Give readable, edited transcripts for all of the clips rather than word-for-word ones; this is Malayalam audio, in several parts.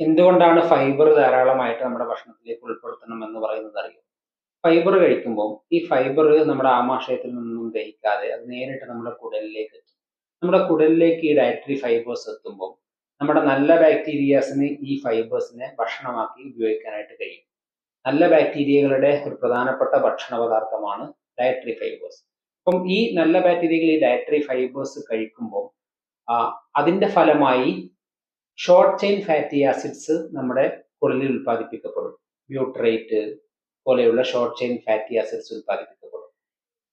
എന്തുകൊണ്ടാണ് ഫൈബർ ധാരാളമായിട്ട് നമ്മുടെ ഭക്ഷണത്തിലേക്ക് ഉൾപ്പെടുത്തണം എന്ന് പറയുന്നത് അറിയോ? ഫൈബർ കഴിക്കുമ്പോൾ ഈ ഫൈബർ നമ്മുടെ ആമാശയത്തിൽ നിന്നും ദഹിക്കാതെ അത് നേരിട്ട് നമ്മുടെ കുടലിലേക്ക് എത്തും. നമ്മുടെ കുടലിലേക്ക് ഈ ഡയറ്ററി ഫൈബേഴ്സ് എത്തുമ്പോൾ നമ്മുടെ നല്ല ബാക്ടീരിയാസിന് ഈ ഫൈബേഴ്സിനെ ഭക്ഷണമാക്കി ഉപയോഗിക്കാനായിട്ട് കഴിയും. നല്ല ബാക്ടീരിയകളുടെ ഒരു പ്രധാനപ്പെട്ട ഭക്ഷണ പദാർത്ഥമാണ് ഡയറ്ററി ഫൈബേഴ്സ്. അപ്പം ഈ നല്ല ബാക്ടീരിയകൾ ഈ ഡയറ്ററി ഫൈബേഴ്സ് കഴിക്കുമ്പോൾ അതിന്റെ ഫലമായി ഷോർട്ട് ചെയിൻ ഫാറ്റി ആസിഡ്സ് നമ്മുടെ കുടലിൽ ഉൽപ്പാദിപ്പിക്കപ്പെടും. ബ്യൂട്ടറേറ്റ് പോലെയുള്ള ഷോർട്ട് ചെയിൻ ഫാറ്റി ആസിഡ്സ് ഉൽപ്പാദിപ്പിക്കപ്പെടും.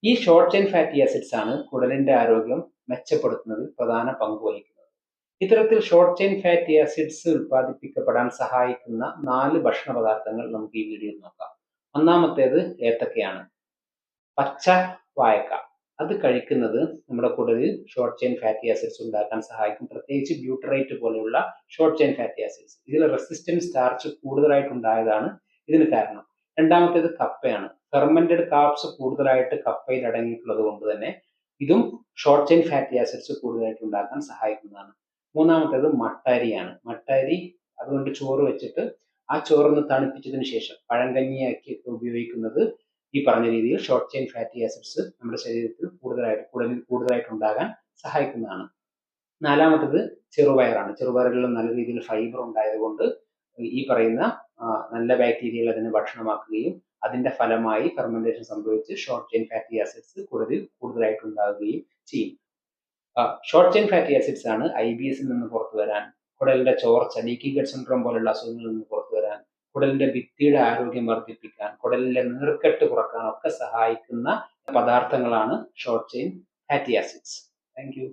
ഈ ഷോർട്ട് ചെയിൻ ഫാറ്റി ആസിഡ്സ് ആണ് കുടലിന്റെ ആരോഗ്യം മെച്ചപ്പെടുത്തുന്നതിൽ പ്രധാന പങ്ക് വഹിക്കുന്നത്. ഇത്തരത്തിൽ ഷോർട്ട് ചെയിൻ ഫാറ്റി ആസിഡ്സ് ഉൽപ്പാദിപ്പിക്കപ്പെടാൻ സഹായിക്കുന്ന 4 ഭക്ഷണ പദാർത്ഥങ്ങൾ നമുക്ക് ഈ വീഡിയോയിൽ നോക്കാം. ഒന്നാമത്തേത് ഏത്തക്കയാണ്. പച്ച വാഴക്ക. അത് കഴിക്കുന്നത് നമ്മുടെ കുടലിൽ ഷോർട്ട് ചെയിൻ ഫാറ്റി ആസിഡ്സ് ഉണ്ടാക്കാൻ സഹായിക്കും. പ്രത്യേകിച്ച് ബ്യൂട്ടറേറ്റ് പോലെയുള്ള ഷോർട്ട് ചെയിൻ ഫാറ്റി ആസിഡ്സ്. ഇതിൽ റെസിസ്റ്റൻസ് സ്റ്റാർച്ച് കൂടുതലായിട്ടുണ്ടായതാണ് ഇതിന് കാരണം. രണ്ടാമത്തേത് കപ്പയാണ്. ഫെർമെന്റഡ് കാർബ്സ് കൂടുതലായിട്ട് കപ്പയിൽ അടങ്ങിയിട്ടുള്ളത് കൊണ്ട് തന്നെ ഇതും ഷോർട്ട് ചെയിൻ ഫാറ്റി ആസിഡ്സ് കൂടുതലായിട്ട് ഉണ്ടാക്കാൻ സഹായിക്കുന്നതാണ്. മൂന്നാമത്തേത് മട്ടരിയാണ്. മട്ടരി അതുകൊണ്ട് ചോറ് വെച്ചിട്ട് ആ ചോറൊന്ന് തണുപ്പിച്ചതിന് ശേഷം പഴങ്കഞ്ഞിയാക്കി ഉപയോഗിക്കുന്നത് ഈ പറഞ്ഞ രീതിയിൽ ഷോർട്ട് ചെയിൻ ഫാറ്റി ആസിഡ്സ് നമ്മുടെ ശരീരത്തിൽ കുടലിൽ കൂടുതലായിട്ട് ഉണ്ടാകാൻ സഹായിക്കുന്നതാണ്. നാലാമത്തത് ചെറുപയറാണ്. ചെറുപയറുകളിൽ നല്ല രീതിയിൽ ഫൈബർ ഉണ്ടായതുകൊണ്ട് ഈ പറയുന്ന നല്ല ബാക്ടീരിയകൾ അതിനെ ഭക്ഷണമാക്കുകയും അതിന്റെ ഫലമായി ഫെർമെന്റേഷൻ സംഭവിച്ച് ഷോർട്ട് ചെയിൻ ഫാറ്റി ആസിഡ്സ് കുടലിൽ കൂടുതലായിട്ട് ഉണ്ടാകുകയും ചെയ്യും. ഷോർട്ട് ചെയിൻ ഫാറ്റി ആസിഡ്സ് ആണ് IBS നിന്ന് പുറത്തു വരാൻ, കുടലിന്റെ ചോർച്ച, ലീക്കി ഗട്ട് സിൻഡ്രോം പോലുള്ള അസുഖങ്ങളിൽ നിന്ന് പുറത്തു വരാൻ, കുടലിന്റെ ഭിത്തിയുടെ ആരോഗ്യം വർദ്ധിപ്പിക്കാൻ, കുടലിലെ നീർക്കെട്ട് കുറക്കാൻ ഒക്കെ സഹായിക്കുന്ന പദാർത്ഥങ്ങളാണ് short chain fatty acids. Thank U.